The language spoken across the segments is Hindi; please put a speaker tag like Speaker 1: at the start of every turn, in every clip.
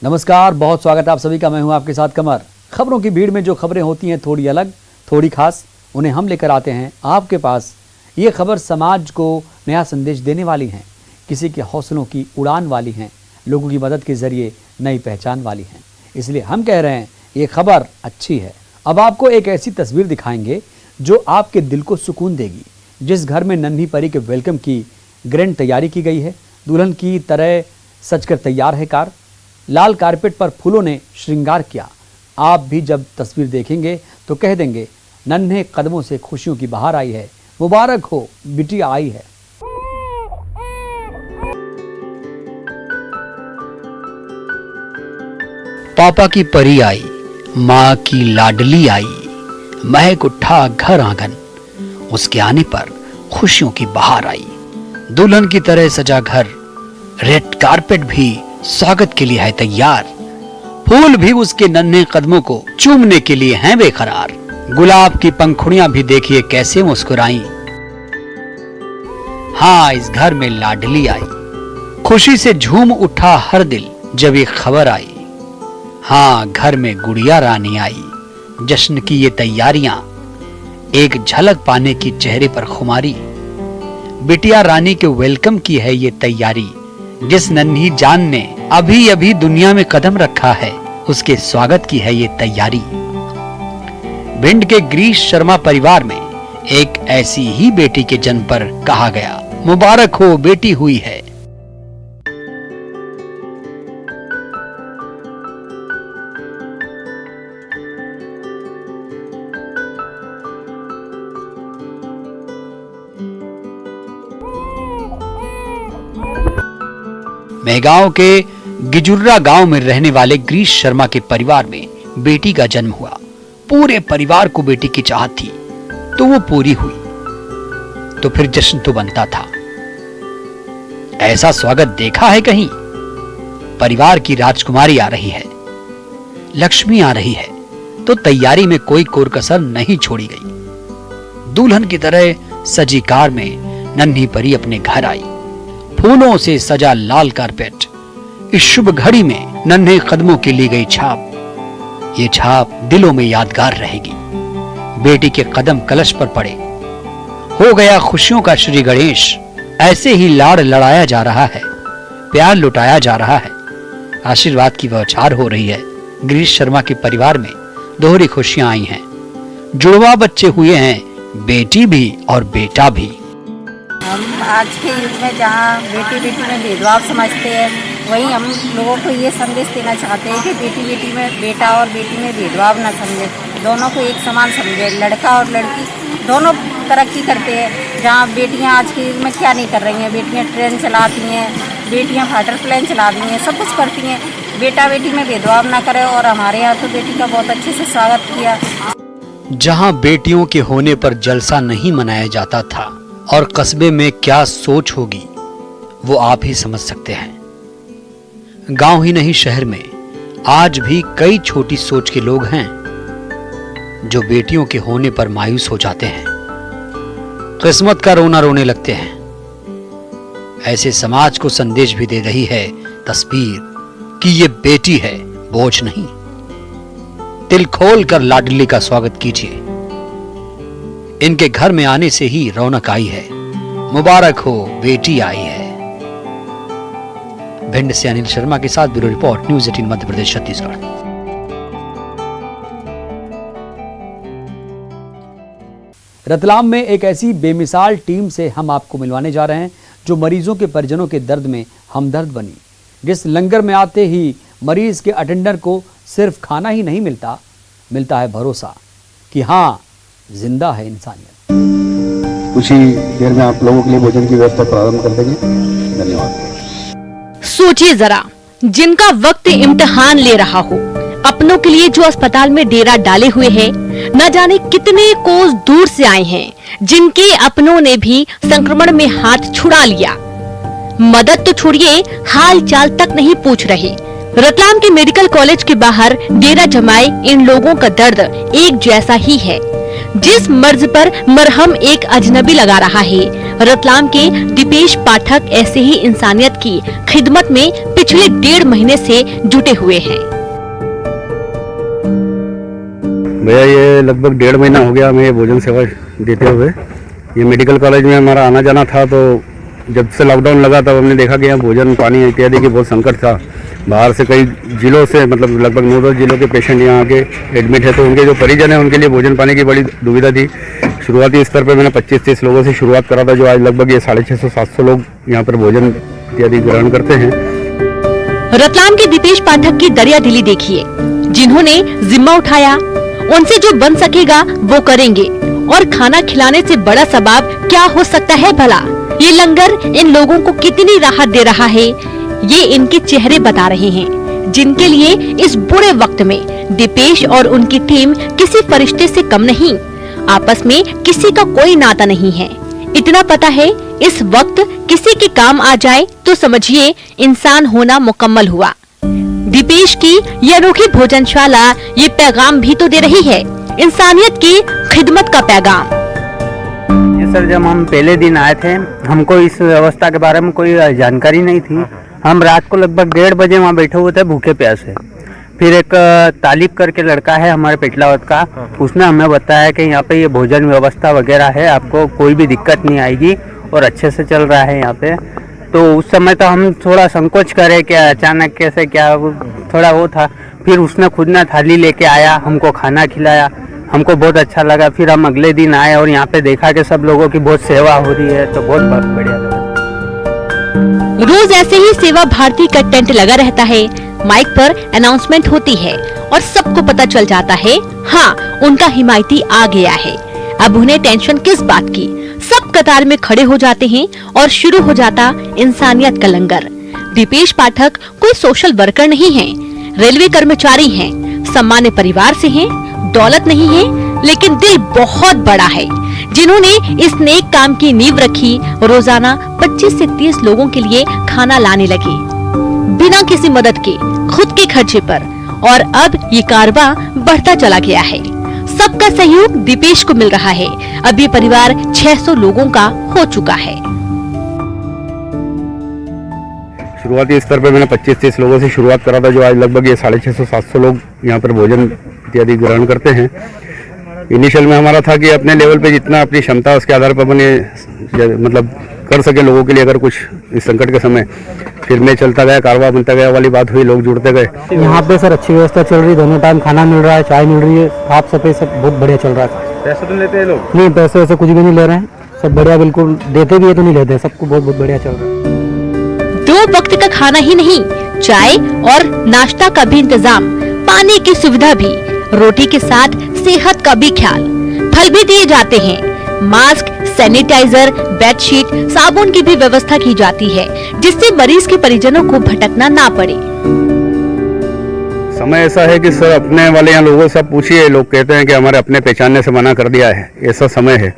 Speaker 1: नमस्कार, बहुत स्वागत है आप सभी का। मैं हूं आपके साथ कमर। खबरों की भीड़ में जो खबरें होती हैं थोड़ी अलग, थोड़ी खास, उन्हें हम लेकर आते हैं आपके पास। ये खबर समाज को नया संदेश देने वाली हैं, किसी के हौसलों की उड़ान वाली हैं, लोगों की मदद के जरिए नई पहचान वाली हैं। इसलिए हम कह रहे हैं ये खबर अच्छी है। अब आपको एक ऐसी तस्वीर दिखाएंगे जो आपके दिल को सुकून देगी। जिस घर में नन्ही परी के वेलकम की ग्रैंड तैयारी की गई है, दुल्हन की तरह सजकर तैयार है कार, लाल कारपेट पर फूलों ने श्रृंगार किया। आप भी जब तस्वीर देखेंगे तो कह देंगे नन्हे कदमों से खुशियों की बहार आई है, मुबारक हो बिटिया आई है।
Speaker 2: पापा की परी आई, माँ की लाडली आई, महक उठा घर आंगन, उसके आने पर खुशियों की बहार आई। दुल्हन की तरह सजा घर, रेड कारपेट भी स्वागत के लिए है तैयार, फूल भी उसके नन्हे कदमों को चूमने के लिए हैं बेकरार। गुलाब की पंखुड़ियां भी देखिए कैसे मुस्कुराई। हाँ, इस घर में लाडली आई, खुशी से झूम उठा हर दिल जब ये खबर आई। हाँ, घर में गुड़िया रानी आई, जश्न की ये तैयारियां, एक झलक पाने की चेहरे पर खुमारी। बिटिया रानी के वेलकम की है ये तैयारी। जिस नन्ही जान ने अभी अभी दुनिया में कदम रखा है, उसके स्वागत की है ये तैयारी। भिंड के गिरीश शर्मा परिवार में एक ऐसी ही बेटी के जन्म पर कहा गया, मुबारक हो बेटी हुई है। मेहगांव के गिजुर्रा गांव में रहने वाले गिरीश शर्मा के परिवार में बेटी का जन्म हुआ। पूरे परिवार को बेटी की चाहत थी, तो वो पूरी हुई तो फिर जश्न तो बनता था। ऐसा स्वागत देखा है कहीं? परिवार की राजकुमारी आ रही है, लक्ष्मी आ रही है, तो तैयारी में कोई कोर कसर नहीं छोड़ी गई। दुल्हन की तरह सजी कार में नन्ही परी अपने घर आई। फूलों से सजा लाल कारपेट, इस शुभ घड़ी में नन्हे कदमों की ली गई छाप, ये छाप दिलों में यादगार रहेगी। बेटी के कदम कलश पर पड़े, हो गया खुशियों का श्री गणेश। ऐसे ही लाड़ लड़ाया जा रहा है, प्यार लुटाया जा रहा है, आशीर्वाद की बौछार हो रही है। गिरीश शर्मा के परिवार में दोहरी खुशियां आई हैं। जुड़वा बच्चे हुए हैं, बेटी भी और बेटा भी।
Speaker 3: हम आज के युग में जहाँ बेटी बेटी में भेदभाव समझते हैं, वही हम लोगों को ये संदेश देना चाहते हैं कि बेटी बेटी में, बेटा और बेटी में भेदभाव ना समझे, दोनों को एक समान समझे। लड़का और लड़की दोनों तरक्की करते हैं। जहाँ बेटियाँ आज के युग में क्या नहीं कर रही हैं, बेटियाँ ट्रेन चलाती हैं, बेटियाँ फाइटर प्लेन चलाती हैं, सब कुछ करती हैं। बेटा बेटी में भेदभाव ना करे, और हमारे यहाँ तो बेटी का बहुत अच्छे से स्वागत किया।
Speaker 2: जहाँ बेटियों के होने पर जलसा नहीं मनाया जाता था और कस्बे में क्या सोच होगी वो आप ही समझ सकते हैं। गांव ही नहीं शहर में आज भी कई छोटी सोच के लोग हैं जो बेटियों के होने पर मायूस हो जाते हैं, किस्मत का रोना रोने लगते हैं। ऐसे समाज को संदेश भी दे रही है तस्वीर कि ये बेटी है, बोझ नहीं। दिल खोल कर लाडली का स्वागत कीजिए। इनके घर में आने से ही रौनक आई है, मुबारक हो बेटी आई है। भिंड से अनिल शर्मा के साथ bureau report, news 18 Madhya Pradesh Chhattisgarh.
Speaker 1: Ratlam में एक ऐसी बेमिसाल टीम से हम आपको मिलवाने जा रहे हैं जो मरीजों के परिजनों के दर्द में हमदर्द बनी। जिस लंगर में आते ही मरीज के अटेंडर को सिर्फ खाना ही नहीं मिलता, मिलता है भरोसा कि हाँ, जिंदा है इंसानियत।
Speaker 4: कुछ ही देर में आप लोगों के लिए भोजन की व्यवस्था प्रारंभ कर देंगे। धन्यवाद।
Speaker 5: सोचिए जरा, जिनका वक्त इम्तिहान ले रहा हो, अपनों के लिए जो अस्पताल में डेरा डाले हुए हैं, न जाने कितने कोस दूर से आए हैं, जिनके अपनों ने भी संक्रमण में हाथ छुड़ा लिया। मदद तो छोड़िए, हाल चाल तक नहीं पूछ रहे। रतलाम के मेडिकल कॉलेज के बाहर डेरा जमाए इन लोगों का दर्द एक जैसा ही है। जिस मर्ज पर मरहम एक अजनबी लगा रहा है। रतलाम के दीपेश पाठक ऐसे ही इंसानियत की खिदमत में पिछले 1.5 महीने से जुटे हुए हैं।
Speaker 4: भैया ये लगभग 1.5 महीना हो गया हमें भोजन सेवा देते हुए। ये मेडिकल कॉलेज में हमारा आना जाना था, तो जब से लॉकडाउन लगा तब हमने देखा कि यहाँ भोजन पानी इत्यादि की बहुत संकट था। बाहर से कई जिलों से मतलब लगभग 9-10 जिलों के पेशेंट यहाँ आके एडमिट है, तो उनके जो परिजन है उनके लिए भोजन पानी की बड़ी दुविधा थी। शुरुआती स्तर पर मैंने 25-30 लोगों से शुरुआत करा था, जो आज लगभग ये 650-700 लोग यहाँ पर भोजन इत्यादि ग्रहण करते हैं।
Speaker 5: रतलाम के दीपेश पाठक की दरिया दिली देखिए, जिन्होंने जिम्मा उठाया, उनसे जो बन सकेगा वो करेंगे। और खाना खिलाने से बड़ा सबाब क्या हो सकता है भला। ये लंगर इन लोगों को कितनी राहत दे रहा है, ये इनके चेहरे बता रहे हैं, जिनके लिए इस बुरे वक्त में दीपेश और उनकी टीम किसी फरिश्ते से कम नहीं। आपस में किसी का कोई नाता नहीं है। इतना पता है, इस वक्त किसी के काम आ जाए तो समझिए इंसान होना मुकम्मल हुआ। दीपेश की ये अनोखी भोजनशाला ये पैगाम भी तो दे रही है, इंसानियत की खिदमत का पैगाम।
Speaker 6: जी सर, जब हम पहले दिन आए थे हमको इस व्यवस्था के बारे में कोई जानकारी नहीं थी। हम रात को लगभग 1:30 बजे वहाँ बैठे हुए थे भूखे प्यासे। फिर एक तालिब करके लड़का है हमारे पेटलावत का, उसने हमें बताया कि यहाँ पे ये भोजन व्यवस्था वगैरह है, आपको कोई भी दिक्कत नहीं आएगी और अच्छे से चल रहा है यहाँ पे। तो उस समय तो हम थोड़ा संकोच करे कि अचानक कैसे क्या, थोड़ा वो था। फिर उसने खुद ना थाली लेके आया, हमको खाना खिलाया, हमको बहुत अच्छा लगा। फिर हम अगले दिन आए और यहाँ पे देखा कि सब लोगों की बहुत सेवा हो रही है, तो बहुत बढ़िया लगा।
Speaker 5: रोज ऐसे ही सेवा भारती का टेंट लगा रहता है, माइक पर अनाउंसमेंट होती है और सबको पता चल जाता है, हाँ उनका हिमायती आ गया है। अब उन्हें टेंशन किस बात की, सब कतार में खड़े हो जाते हैं और शुरू हो जाता इंसानियत का लंगर। दीपेश पाठक कोई सोशल वर्कर नहीं है, रेलवे कर्मचारी हैं, सामान्य परिवार से हैं, दौलत नहीं है लेकिन दिल बहुत बड़ा है, जिन्होंने इस नेक काम की नींव रखी। रोजाना 25 से 30 लोगों के लिए खाना लाने लगे बिना किसी मदद के, खुद के खर्चे पर। और अब ये कारवां बढ़ता चला गया है। सबका सहयोग दीपेश को मिल रहा है। अब ये परिवार 600 लोगों का हो चुका है।
Speaker 4: शुरुआती स्तर पर मैंने 25-30 लोगों से शुरुआत करा था, जो आज लगभग ये 650-700 लोग यहाँ पर भोजन इत्यादि ग्रहण करते हैं। इनिशियल में हमारा था कि अपने लेवल पे जितना अपनी क्षमता उसके आधार पर अपने मतलब कर सके लोगों के लिए अगर कुछ इस संकट के समय। फिर मैं चलता गया, कारवां बनता गया, वाली बात हुई, लोग जुड़ते गए।
Speaker 7: यहाँ पे सर अच्छी व्यवस्था चल रही है, दोनों टाइम खाना मिल रहा है, चाय मिल रही है, साफ सफाई सब बहुत बढ़िया चल रहा है।
Speaker 4: पैसे तो लेते हैं लोग?
Speaker 7: नहीं, पैसे वैसे कुछ भी नहीं ले रहे हैं, सब बढ़िया, बिल्कुल देते भी है तो नहीं लेते, सबको बहुत बहुत बढ़िया चल रहा है।
Speaker 5: 2 वक्त का खाना ही नहीं, चाय और नाश्ता का भी इंतजाम, पानी की सुविधा भी, रोटी के साथ सेहत का भी ख्याल, फल भी दिए जाते हैं, मास्क, सैनिटाइजर, बेडशीट, साबुन की भी व्यवस्था की जाती है, जिससे मरीज के परिजनों को भटकना ना पड़े।
Speaker 4: समय ऐसा है कि सर अपने वाले यहाँ लोगों से पूछिए, लोग कहते हैं कि हमारे अपने पहचानने से मना कर दिया है। ऐसा समय है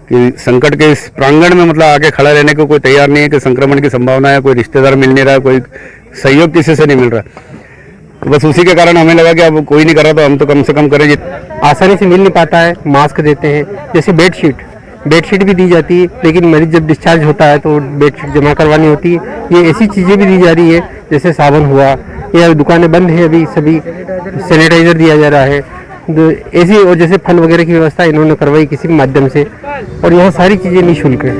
Speaker 4: कि संकट के इस प्रांगण में मतलब आके खड़ा रहने को कोई तैयार नहीं है, कि संक्रमण की संभावना है, कोई रिश्तेदार मिल नहीं रहा है, कोई सहयोग किसी से नहीं मिल रहा। तो बस उसी के कारण हमें लगा कि अब कोई नहीं कर रहा तो हम तो कम से कम करें।
Speaker 7: आसानी से मिल नहीं पाता है, मास्क देते हैं, जैसे बेडशीट भी दी जाती है, लेकिन मरीज जब डिस्चार्ज होता है तो बेडशीट जमा करवानी होती है। ये ऐसी चीज़ें भी दी जा रही है, जैसे साबुन हुआ, या दुकानें बंद है अभी, सभी सैनिटाइजर दिया जा रहा है, ऐसी। और जैसे फल वगैरह की व्यवस्था इन्होंने करवाई किसी भी माध्यम से, और यहाँ सारी चीज़ें निःशुल्क है।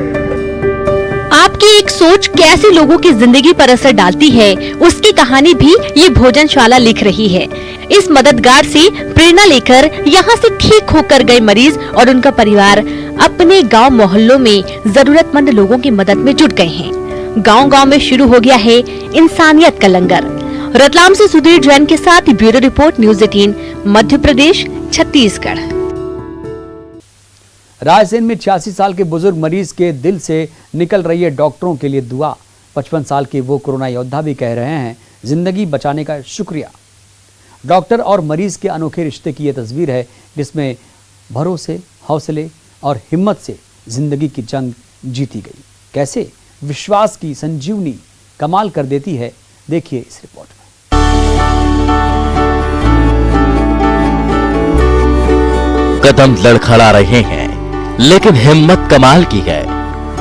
Speaker 5: आपकी एक सोच कैसे लोगों की जिंदगी पर असर डालती है, उसकी कहानी भी ये भोजनशाला लिख रही है। इस मददगार से प्रेरणा लेकर यहाँ से ठीक होकर गए मरीज और उनका परिवार अपने गांव मोहल्लों में जरूरतमंद लोगों की मदद में जुट गए हैं। गांव-गांव में शुरू हो गया है इंसानियत का लंगर। रतलाम से सुधीर जैन के साथ bureau report, news 18, Madhya Pradesh, Chhattisgarh.
Speaker 1: Raisen में 86 साल के बुजुर्ग मरीज के दिल से निकल रही है डॉक्टरों के लिए दुआ। 55 साल के वो कोरोना योद्धा भी कह रहे हैं, जिंदगी बचाने का शुक्रिया। डॉक्टर और मरीज के अनोखे रिश्ते की ये तस्वीर है, जिसमें भरोसे, हौसले और हिम्मत से जिंदगी की जंग जीती गई। कैसे विश्वास की संजीवनी कमाल कर देती है, देखिए इस रिपोर्ट में।
Speaker 8: कदम लड़खड़ा रहे हैं, लेकिन हिम्मत कमाल की है।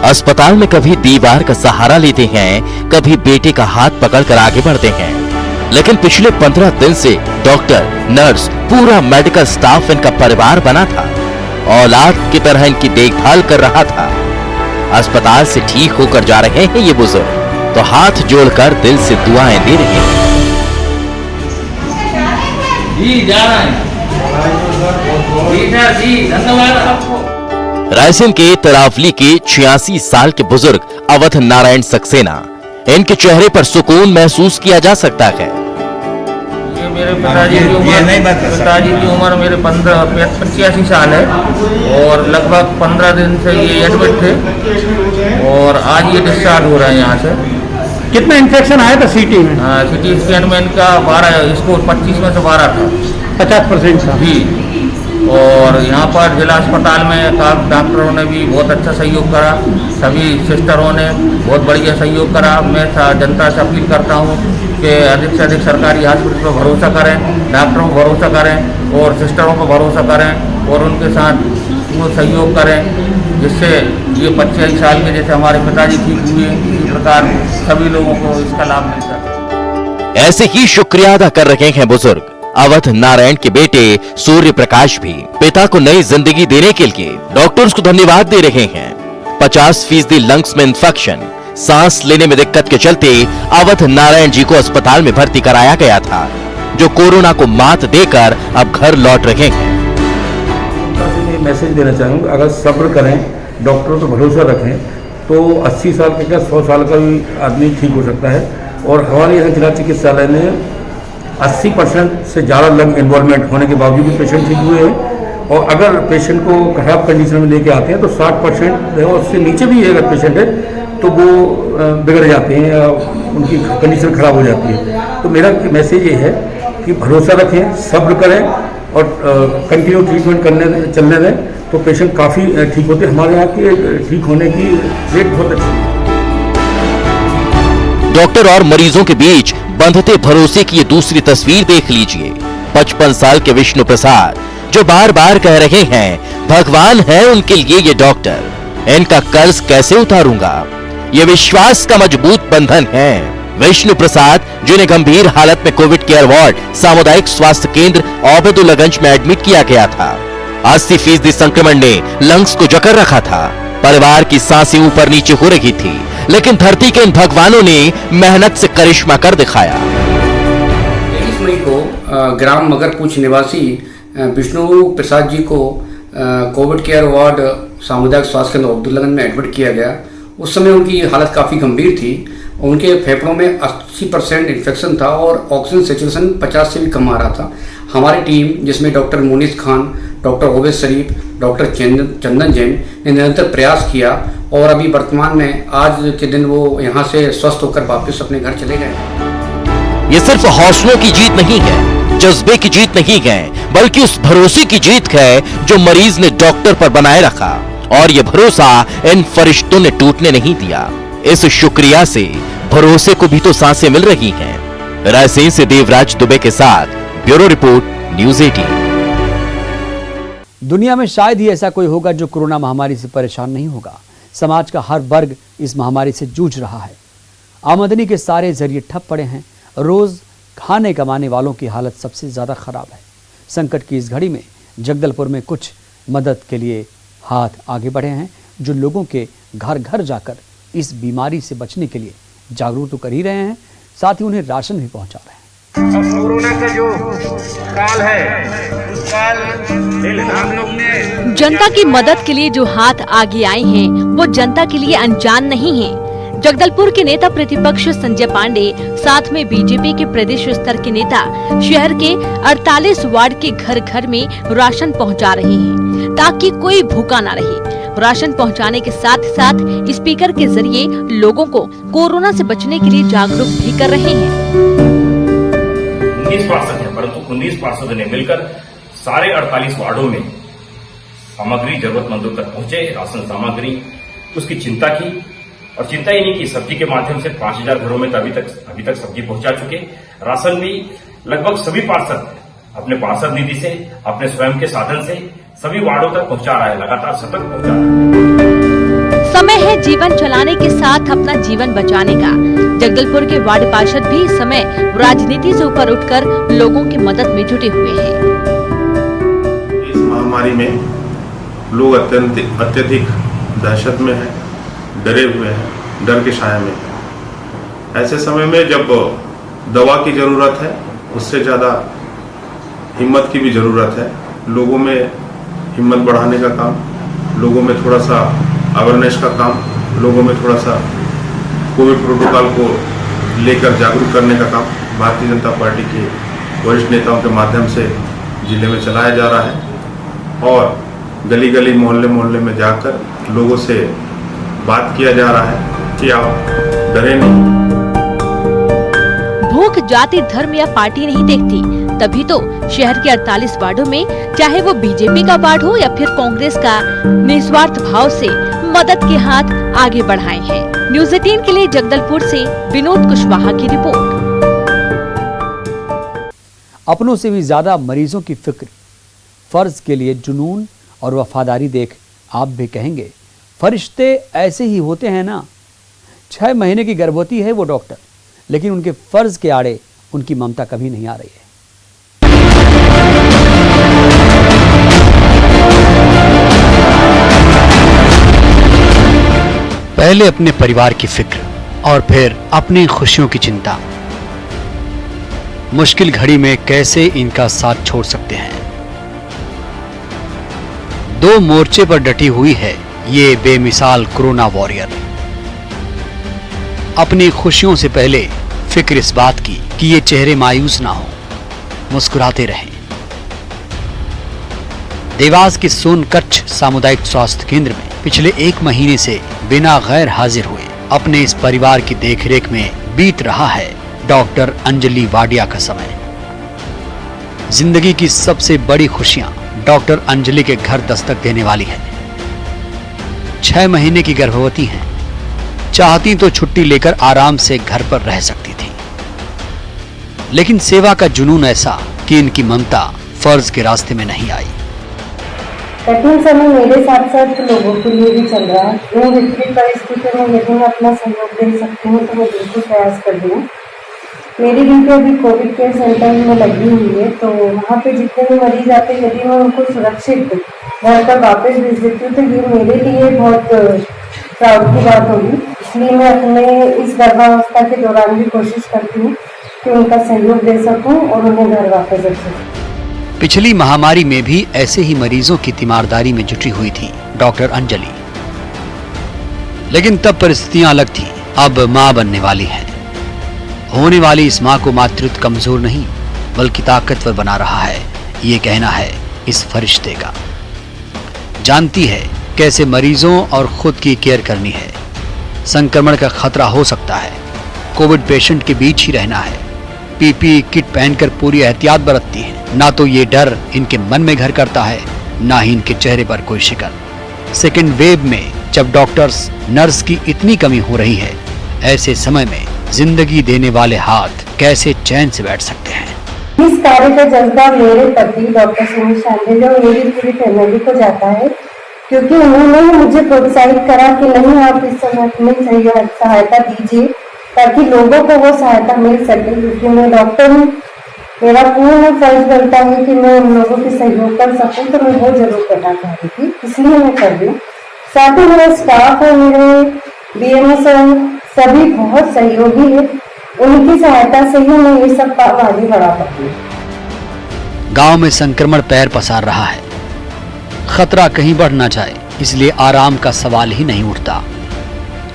Speaker 8: अस्पताल में कभी दीवार का सहारा लेते हैं, कभी बेटे का हाथ पकड़कर आगे बढ़ते हैं। लेकिन पिछले 15 दिन से डॉक्टर, नर्स, पूरा मेडिकल स्टाफ इनका परिवार बना था। औलाद की तरह इनकी देखभाल कर रहा था। अस्पताल से ठीक होकर जा रहे हैं ये बुजुर्ग, तो हाथ जोड़कर दिल से दुआएं दे रहे हैं।
Speaker 9: जी जा रहा है। जी धन्यवाद आपको।
Speaker 8: रायसेन के तरावली के 86 साल के बुजुर्ग अवध नारायण सक्सेना, इनके चेहरे पर सुकून महसूस किया जा सकता है।
Speaker 9: ये मेरे पिताजी की उम्र मेरे 85 साल है और लगभग 15 दिन से ये एडमिट थे और आज ये डिस्चार्ज हो रहे हैं यहाँ से।
Speaker 7: कितना इन्फेक्शन आया था सीटी में?
Speaker 9: सिटी स्कैन में इनका 12 स्कोर 25 में से 12 था,
Speaker 7: 50% था
Speaker 9: जी। और यहाँ पर जिला अस्पताल में डॉक्टरों ने भी बहुत अच्छा सहयोग करा, सभी सिस्टरों ने बहुत बढ़िया सहयोग करा। मैं जनता से अपील करता हूँ कि अधिक से अधिक सरकारी हॉस्पिटल पर भरोसा करें, डॉक्टरों पर भरोसा करें और सिस्टरों पर भरोसा करें और उनके साथ वो सहयोग करें, जिससे ये 25 साल के जैसे हमारे पिताजी ठीक हुए, इसी प्रकार सभी लोगों को इसका लाभ मिल सके।
Speaker 8: ऐसे ही शुक्रिया अदा कर रहे हैं बुजुर्ग अवध नारायण के बेटे सूर्य प्रकाश भी। पिता को नई जिंदगी देने के लिए डॉक्टर्स को धन्यवाद दे रहे हैं। 50% लंग्स में इंफेक्शन, सांस लेने में दिक्कत के चलते अवध नारायण जी को अस्पताल में भर्ती कराया गया था, जो कोरोना को मात देकर अब घर लौट रहे हैं।
Speaker 10: मैसेज देना चाहूँगा, अगर सब्र करें, डॉक्टरों पर भरोसा रखें तो 80 साल का क्या 100 साल का भी आदमी ठीक हो सकता है। और हमारे यहाँ जिला चिकित्सालय में 80% से ज़्यादा लंग इन्वॉल्वमेंट होने के बावजूद भी पेशेंट ठीक हुए हैं। और अगर पेशेंट को खराब कंडीशन में लेके आते हैं तो 60% और उससे नीचे भी अगर पेशेंट है तो वो बिगड़ जाते हैं या उनकी कंडीशन खराब हो जाती है। तो मेरा मैसेज ये है कि भरोसा रखें, सब्र करें और कंटिन्यू ट्रीटमेंट चलने दें तो पेशेंट काफ़ी ठीक होते हैं। हमारे यहाँ के ठीक होने की रेट बहुत अच्छी है।
Speaker 8: डॉक्टर और मरीजों के बीच बंधते भरोसे की ये दूसरी तस्वीर देख लीजिए। 55 साल के विष्णु प्रसाद, जो बार बार कह रहे हैं भगवान है उनके लिए ये डॉक्टर, इनका कर्ज कैसे उतारूंगा, ये विश्वास का मजबूत बंधन है। विष्णु प्रसाद, जिन्हें गंभीर हालत में कोविड केयर वार्ड सामुदायिक स्वास्थ्य केंद्र औबेदुल्लागंज में एडमिट किया गया था। 80% संक्रमण ने लंग्स को जकड़ रखा था। परिवार की सांसें ऊपर नीचे हो रही थी, लेकिन धरती के इन भगवानों ने मेहनत से करिश्मा कर दिखाया।
Speaker 11: 23 मई को ग्राम मगरपूछ निवासी विष्णु प्रसाद जी को कोविड केयर वार्ड सामुदायिक स्वास्थ्य केंद्र औबेदुल्लागंज में एडमिट किया गया। उस समय उनकी हालत काफ़ी गंभीर थी। उनके फेफड़ों में 80% इन्फेक्शन था और ऑक्सीजन सैचुरेशन 50 से भी कम आ रहा था। हमारी टीम, जिसमें डॉक्टर मुनीस खान, डॉक्टर ओवैस शरीफ, डॉक्टर चंदन जैन ने निरंतर प्रयास किया और अभी वर्तमान में आज के दिन वो यहाँ से स्वस्थ होकर वापस अपने घर चले गए।
Speaker 8: ये सिर्फ हौसलों की जीत नहीं है, जज्बे की जीत नहीं है, बल्कि उस भरोसे की जीत है जो मरीज ने डॉक्टर पर बनाए रखा, और ये भरोसा इन फरिश्तों ने टूटने नहीं दिया। इस शुक्रिया से भरोसे को भी तो सांसें मिल रही हैं। रायसेन से देवराज दुबे के साथ ब्यूरो रिपोर्ट, न्यूज़ 18।
Speaker 1: दुनिया में शायद ही ऐसा कोई होगा जो कोरोना महामारी से परेशान नहीं होगा। समाज का हर वर्ग इस महामारी से जूझ रहा है। आमदनी के सारे जरिए ठप पड़े हैं। रोज खाने कमाने वालों की हालत सबसे ज्यादा खराब है। संकट की इस घड़ी में जगदलपुर में कुछ मदद के लिए हाथ आगे बढ़े हैं, जो लोगों के घर घर जाकर इस बीमारी से बचने के लिए जागरूक तो कर ही रहे हैं, साथ ही उन्हें राशन भी पहुंचा रहे हैं।
Speaker 12: कोरोना का जो काल है, उस काल हम लोग ने
Speaker 5: जनता की मदद के लिए जो हाथ आगे आए हैं, वो जनता के लिए अनजान नहीं है। जगदलपुर के नेता प्रतिपक्ष संजय पांडे, साथ में बीजेपी के प्रदेश स्तर के नेता शहर के 48 वार्ड के घर घर में राशन पहुंचा रहे हैं, ताकि कोई भूखा न रहे। राशन पहुंचाने के साथ साथ स्पीकर के जरिए लोगों को कोरोना से बचने के लिए जागरूक भी कर रहे हैं।
Speaker 12: 19 पार्षद है, परंतु 19 पार्षद ने मिलकर सारे 48 वार्डों में सामग्री जरूरतमंदों तक पहुंचे, राशन सामग्री, उसकी चिंता की। और चिंता ही नहीं की, सब्जी के माध्यम से 5000 घरों में अभी तक सब्जी पहुंचा चुके। राशन भी लगभग सभी पार्षद अपने पार्षद निधि से, अपने स्वयं के साधन से सभी वार्डों तक पहुंचा रहा है, लगातार सतत पहुंचा रहा है।
Speaker 5: समय है जीवन चलाने के साथ अपना जीवन बचाने का। जगदलपुर के वार्ड पार्षद भी इस समय राजनीति से ऊपर उठकर लोगों की मदद में जुटे हुए हैं।
Speaker 13: इस महामारी में लोग अत्यधिक दहशत में हैं, डरे हुए हैं, डर के साए में। ऐसे समय में जब दवा की जरूरत है, उससे ज़्यादा हिम्मत की भी ज़रूरत है। लोगों में हिम्मत बढ़ाने का काम, लोगों में थोड़ा सा अवेयरनेस का काम, लोगों में थोड़ा सा कोविड प्रोटोकॉल को लेकर जागरूक करने का काम भारतीय जनता पार्टी के वरिष्ठ नेताओं के माध्यम से जिले में चलाया जा रहा है और गली गली मोहल्ले मोहल्ले में जाकर लोगों से बात किया जा रहा है कि आप डरे नहीं।
Speaker 5: भूख जाति धर्म या पार्टी नहीं देखती, तभी तो शहर के 48 वार्डों में चाहे वो बीजेपी का वार्ड हो या फिर कांग्रेस का, निस्वार्थ भाव से मदद के हाथ आगे बढ़ाए हैं। न्यूज़ 18 के लिए जगदलपुर से विनोद कुशवाहा की रिपोर्ट।
Speaker 1: अपनों से भी ज्यादा मरीजों की फिक्र, फर्ज के लिए जुनून और वफादारी देख आप भी कहेंगे फरिश्ते ऐसे ही होते हैं ना। 6 महीने की गर्भवती है वो डॉक्टर, लेकिन उनके फर्ज के आड़े उनकी ममता कभी नहीं आ रही है।
Speaker 2: पहले अपने परिवार की फिक्र और फिर अपनी खुशियों की चिंता। मुश्किल घड़ी में कैसे इनका साथ छोड़ सकते हैं। 2 मोर्चे पर डटी हुई है ये बेमिसाल कोरोना वॉरियर। अपनी खुशियों से पहले फिक्र इस बात की कि ये चेहरे मायूस ना हो, मुस्कुराते रहें। देवास के सोनकच्छ सामुदायिक स्वास्थ्य केंद्र में पिछले 1 महीने से बिना गैर हाजिर हुए अपने इस परिवार की देखरेख में बीत रहा है डॉक्टर अंजलि वाडिया का समय। जिंदगी की सबसे बड़ी खुशियां डॉक्टर अंजलि के घर दस्तक देने वाली है। 6 महीने की गर्भवती हैं, चाहती तो छुट्टी लेकर आराम से घर पर रह सकती थी, लेकिन सेवा का जुनून ऐसा कि इनकी ममता फर्ज के रास्ते में नहीं आई।
Speaker 14: कठिन समय मेरे साथ साथ लोगों के लिए भी चल रहा है। इन विपरीत परिस्थितियों में यदि मैं अपना सहयोग दे सकती हूँ तो मैं बिल्कुल प्रयास कर दूँ। मेरी ड्यूटी अभी कोविड केयर सेंटर में लगी हुई है, तो वहाँ पे जितने भी मरीज आते हैं यदि मैं उनको सुरक्षित घर पर वापस भेज देती हूँ तो ये मेरे लिए बहुत प्राउड की बात होगी। इसलिए मैं अपने इस गर्भावस्था के दौरान भी कोशिश करती हूँ कि उनका सहयोग दे सकूँ और उन्हें घर वापस रख सकूँ।
Speaker 2: पिछली महामारी में भी ऐसे ही मरीजों की तीमारदारी में जुटी हुई थी डॉक्टर अंजलि, लेकिन तब परिस्थितियां अलग थीं। अब मां बनने वाली है। होने वाली इस मां को मातृत्व कमजोर नहीं बल्कि ताकतवर बना रहा है, ये कहना है इस फरिश्ते का। जानती है कैसे मरीजों और खुद की केयर करनी है। संक्रमण का खतरा हो सकता है, कोविड पेशेंट के बीच ही रहना है। पीपीई किट पहनकर पूरी एहतियात बरतती है। ना तो ये डर इनके मन में घर करता है, ना ही इनके चेहरे पर कोई शिकन। सेकेंड वेव में जब डॉक्टर्स नर्स की इतनी कमी हो रही है, ऐसे समय में जिंदगी देने वाले हाथ कैसे चैन से बैठ सकते हैं।
Speaker 14: इस कार्य का जज्बा मेरे पति डॉक्टर सुनील शांडिल और मेरी पूरी फैमिली को जाता है, क्योंकि उन्होंने मुझे प्रोत्साहित करा कि नहीं आप इस समय अपनी सहायता दीजिए ताकि लोगों को वो सहायता मिल सके। क्योंकि मैं डॉक्टर हूँ, मेरा पूर्ण फर्ज बनता है कि मैं उन लोगों की सहयोग कर सकूं, तो मैं वो जरूर करना चाहती थी, इसलिए मैं कर रही हूँ। साथ ही मेरा स्टाफ और मेरे बीएमएस सभी बहुत सहयोगी है, उनकी सहायता से ही मैं ये सब काम आगे बढ़ा पाती हूँ।
Speaker 2: गांव में संक्रमण पैर पसार रहा है, खतरा कहीं बढ़ ना जाए, इसलिए आराम का सवाल ही नहीं उठता।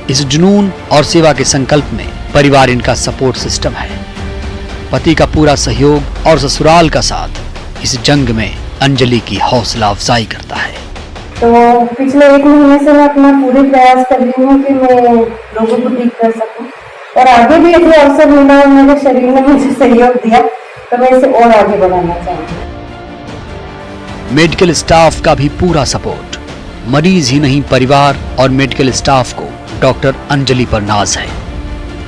Speaker 2: इस जुनून और सेवा के संकल्प में परिवार इनका सपोर्ट सिस्टम है। पति का पूरा सहयोग और ससुराल का साथ इस जंग में अंजलि की हौसला अफजाई करता है।
Speaker 14: तो पिछले 1 महीने से मैं अपना पूरे प्रयास कर रही हूँ कि मैं लोगों को ठीक कर सकूं, और आगे भी यदि अवसर मिला और मेरे शरीर ने मुझे सहयोग दिया तो मैं इसे और आगे बढ़ाना चाहूँगी।
Speaker 2: मेडिकल स्टाफ का भी पूरा सपोर्ट। मरीज ही नहीं, परिवार और मेडिकल स्टाफ को डॉक्टर अंजलि पर नाज है।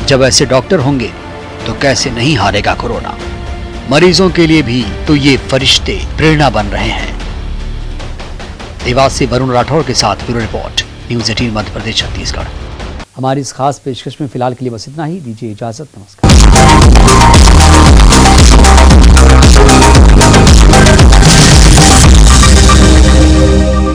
Speaker 2: जब ऐसे डॉक्टर होंगे तो कैसे नहीं हारेगा कोरोना। मरीजों के लिए भी तो ये फरिश्ते प्रेरणा बन रहे हैं। देवास से वरुण राठौर के साथ bureau report, news 18 Madhya Pradesh Chhattisgarh.
Speaker 1: हमारी इस खास पेशकश में फिलहाल के लिए बस इतना ही। दीजिए इजाजत, नमस्कार।